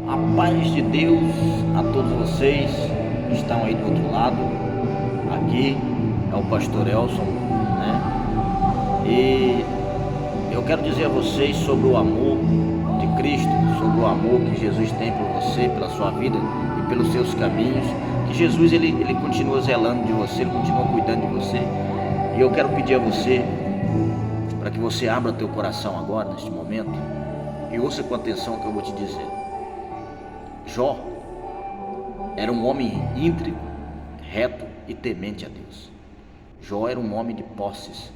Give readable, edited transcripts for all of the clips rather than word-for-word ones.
A paz de Deus a todos vocês que estão aí do outro lado. Aqui é o pastor Elson, né? E eu quero dizer a vocês sobre o amor de Cristo, sobre o amor que Jesus tem por você, pela sua vida e pelos seus caminhos. Que Jesus ele continua zelando de você, ele continua cuidando de você. E eu quero pedir a você para que você abra teu coração agora, neste momento, e ouça com atenção o que eu vou te dizer. Jó era um homem íntegro, reto e temente a Deus. Jó era um homem de posses,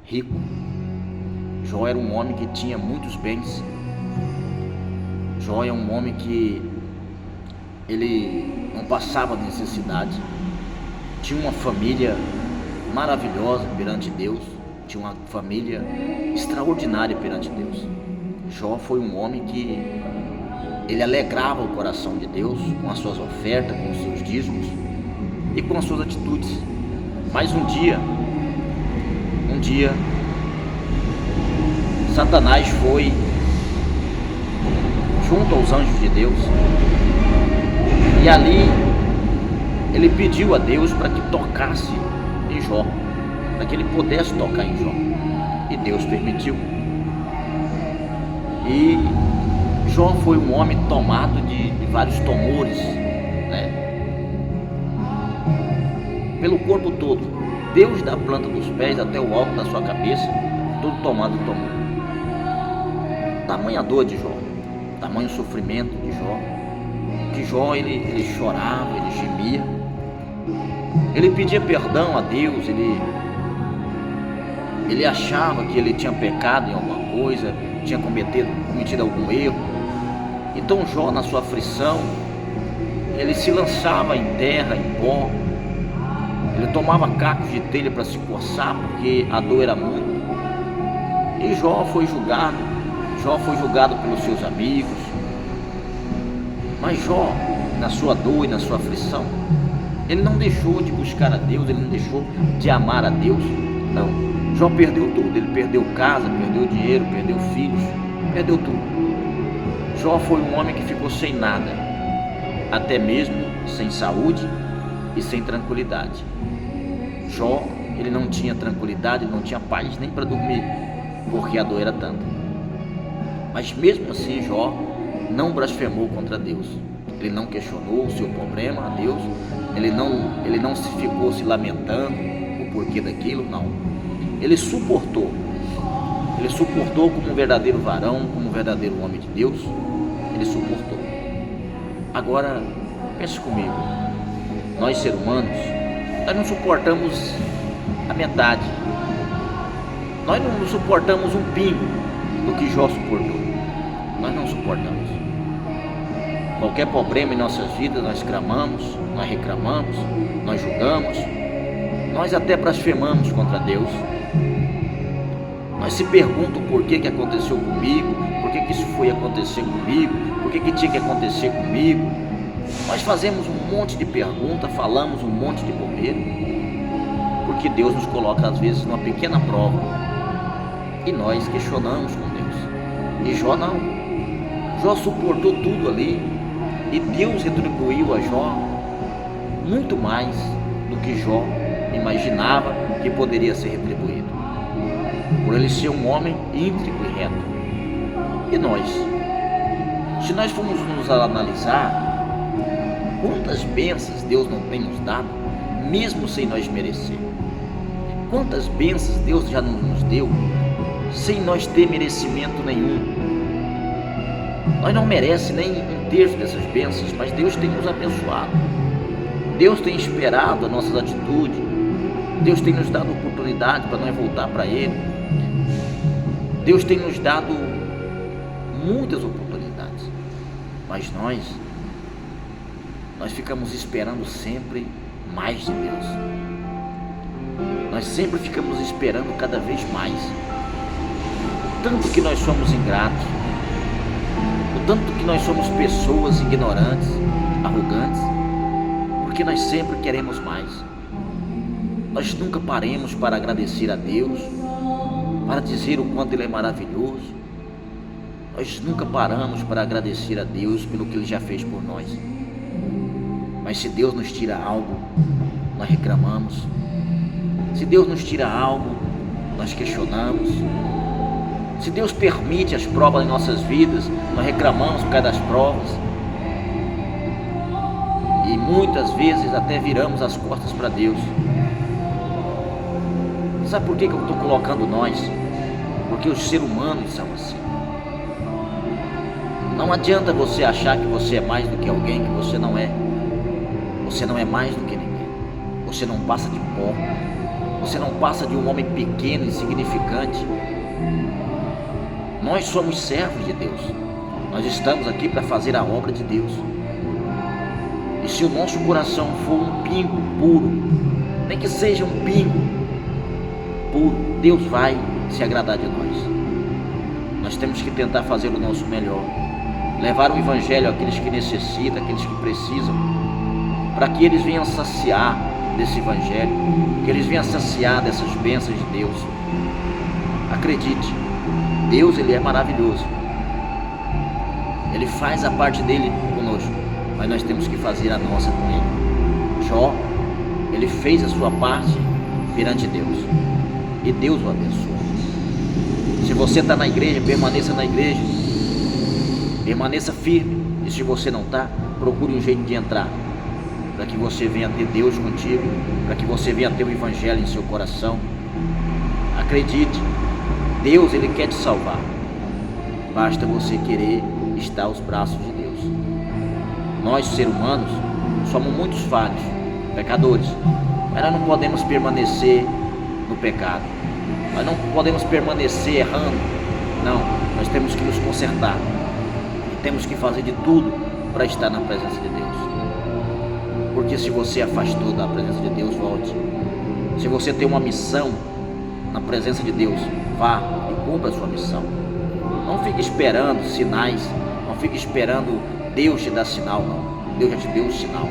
rico. Jó era um homem que tinha muitos bens. Jó é um homem que ele não passava necessidade. Tinha uma família maravilhosa perante Deus. Tinha uma família extraordinária perante Deus. Jó foi um homem que ele alegrava o coração de Deus com as suas ofertas, com os seus dízimos e com as suas atitudes. Mas um dia, Satanás foi junto aos anjos de Deus e ali ele pediu a Deus para que tocasse em Jó, para que ele pudesse tocar em Jó, e Deus permitiu. E Jó foi um homem tomado de vários tumores, né? Pelo corpo todo, Deus da planta dos pés até o alto da sua cabeça, todo tomado de tumor. Tamanha dor de Jó, tamanho sofrimento de Jó, que Jó ele chorava, ele gemia, ele pedia perdão a Deus, ele achava que ele tinha pecado em alguma coisa, tinha cometido algum erro. Então Jó, na sua aflição, ele se lançava em terra, em pó, ele tomava cacos de telha para se coçar, porque a dor era muito. E Jó foi julgado pelos seus amigos. Mas Jó, na sua dor e na sua aflição, ele não deixou de buscar a Deus, ele não deixou de amar a Deus. Não, Jó perdeu tudo, ele perdeu casa, perdeu dinheiro, perdeu filhos, perdeu tudo. Jó foi um homem que ficou sem nada, até mesmo sem saúde e sem tranquilidade. Jó, ele não tinha tranquilidade, ele não tinha paz nem para dormir, porque a dor era tanta. Mas mesmo assim Jó não blasfemou contra Deus, ele não questionou o seu problema a Deus, ele não se ficou se lamentando o porquê daquilo, não. Ele suportou como um verdadeiro varão, como um verdadeiro homem de Deus, ele suportou. Agora, pense comigo, nós seres humanos, nós não suportamos a metade, nós não suportamos um pingo do que Jó suportou, nós não suportamos. Qualquer problema em nossas vidas, nós clamamos, nós reclamamos, nós julgamos, nós até blasfemamos contra Deus. Nós se perguntam por que aconteceu comigo, por que isso foi acontecer comigo, por que tinha que acontecer comigo. Nós fazemos um monte de perguntas, falamos um monte de bobeira, porque Deus nos coloca às vezes numa pequena prova e nós questionamos com Deus. E Jó não, Jó suportou tudo ali e Deus retribuiu a Jó muito mais do que Jó imaginava que poderia ser retribuído, por ele ser um homem íntegro e reto. E nós, se nós formos nos analisar, quantas bênçãos Deus não tem nos dado, mesmo sem nós merecer. Quantas bênçãos Deus já nos deu, sem nós ter merecimento nenhum. Nós não merecemos nem um terço dessas bênçãos, mas Deus tem nos abençoado. Deus tem esperado as nossas atitudes. Deus tem nos dado oportunidade para nós voltar para Ele. Deus tem nos dado muitas oportunidades, mas nós ficamos esperando sempre mais de Deus. Nós sempre ficamos esperando cada vez mais. O tanto que nós somos ingratos, o tanto que nós somos pessoas ignorantes, arrogantes, porque nós sempre queremos mais. Nós nunca paremos para agradecer a Deus, para dizer o quanto Ele é maravilhoso. Nós nunca paramos para agradecer a Deus pelo que Ele já fez por nós. Mas se Deus nos tira algo, nós reclamamos. Se Deus nos tira algo, nós questionamos. Se Deus permite as provas em nossas vidas, nós reclamamos por causa das provas. E muitas vezes até viramos as costas para Deus. Sabe por que eu estou colocando nós? Porque os seres humanos são assim. Não adianta você achar que você é mais do que alguém que você não é. Você não é mais do que ninguém. Você não passa de pó. Você não passa de um homem pequeno, insignificante. Nós somos servos de Deus. Nós estamos aqui para fazer a obra de Deus. E se o nosso coração for um pingo puro, nem que seja um pingo puro, Deus vai se agradar de nós. Nós temos que tentar fazer o nosso melhor. Levar o Evangelho àqueles que necessitam, àqueles que precisam, para que eles venham saciar desse Evangelho, que eles venham saciar dessas bênçãos de Deus. Acredite, Deus, Ele é maravilhoso. Ele faz a parte dele conosco, mas nós temos que fazer a nossa com Ele. Jó, ele fez a sua parte perante Deus, e Deus o abençoou. Se você está na igreja, permaneça na igreja, permaneça firme. E se você não está, procure um jeito de entrar, para que você venha ter Deus contigo, para que você venha ter o Evangelho em seu coração. Acredite, Deus, Ele quer te salvar. Basta você querer estar aos braços de Deus. Nós, seres humanos, somos muitos falhos, pecadores, mas nós não podemos permanecer no pecado. Nós não podemos permanecer errando. Não, nós temos que nos consertar. E temos que fazer de tudo para estar na presença de Deus. Porque se você afastou da presença de Deus, volte. Se você tem uma missão na presença de Deus, vá e cumpra a sua missão. Não fique esperando sinais, não fique esperando Deus te dar sinal, não. Deus já te deu o sinal,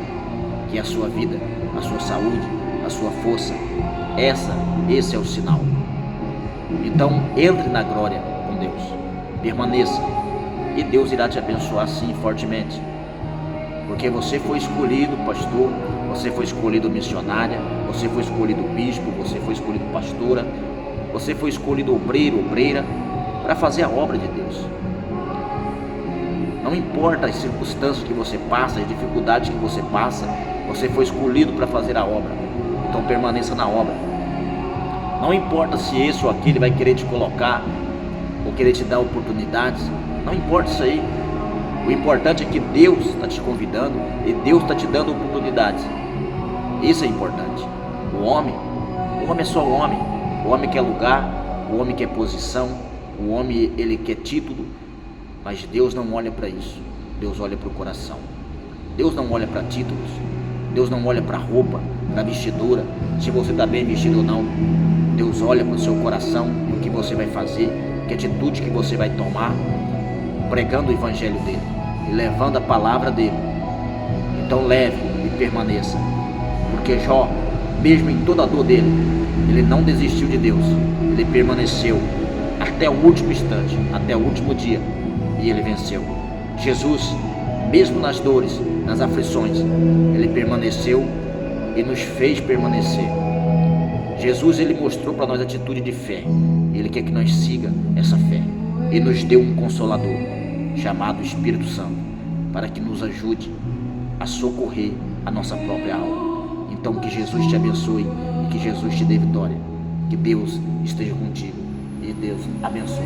que é a sua vida, a sua saúde, a sua força. Esse é o sinal. Então entre na glória com Deus, permaneça, e Deus irá te abençoar sim, fortemente. Porque você foi escolhido pastor, você foi escolhido missionária, você foi escolhido bispo, você foi escolhido pastora, você foi escolhido obreiro, obreira, para fazer a obra de Deus. Não importa as circunstâncias que você passa, as dificuldades que você passa, você foi escolhido para fazer a obra. Então permaneça na obra. Não importa se esse ou aquele vai querer te colocar, ou querer te dar oportunidades, não importa isso aí. O importante é que Deus está te convidando e Deus está te dando oportunidades. Isso é importante. O homem é só o homem. O homem quer lugar, o homem quer posição, o homem ele quer título, mas Deus não olha para isso. Deus olha para o coração. Deus não olha para títulos. Deus não olha para roupa, para vestidura, se você está bem vestido ou não. Deus olha para o seu coração e o que você vai fazer, que atitude que você vai tomar, pregando o Evangelho dele e levando a palavra dele. Então leve e permaneça, porque Jó, mesmo em toda a dor dele, ele não desistiu de Deus, ele permaneceu até o último instante, até o último dia, e ele venceu. Jesus, mesmo nas dores, nas aflições, ele permaneceu e nos fez permanecer. Jesus, ele mostrou para nós atitude de fé. Ele quer que nós siga essa fé. E nos deu um Consolador, chamado Espírito Santo, para que nos ajude a socorrer a nossa própria alma. Então que Jesus te abençoe e que Jesus te dê vitória. Que Deus esteja contigo e Deus abençoe.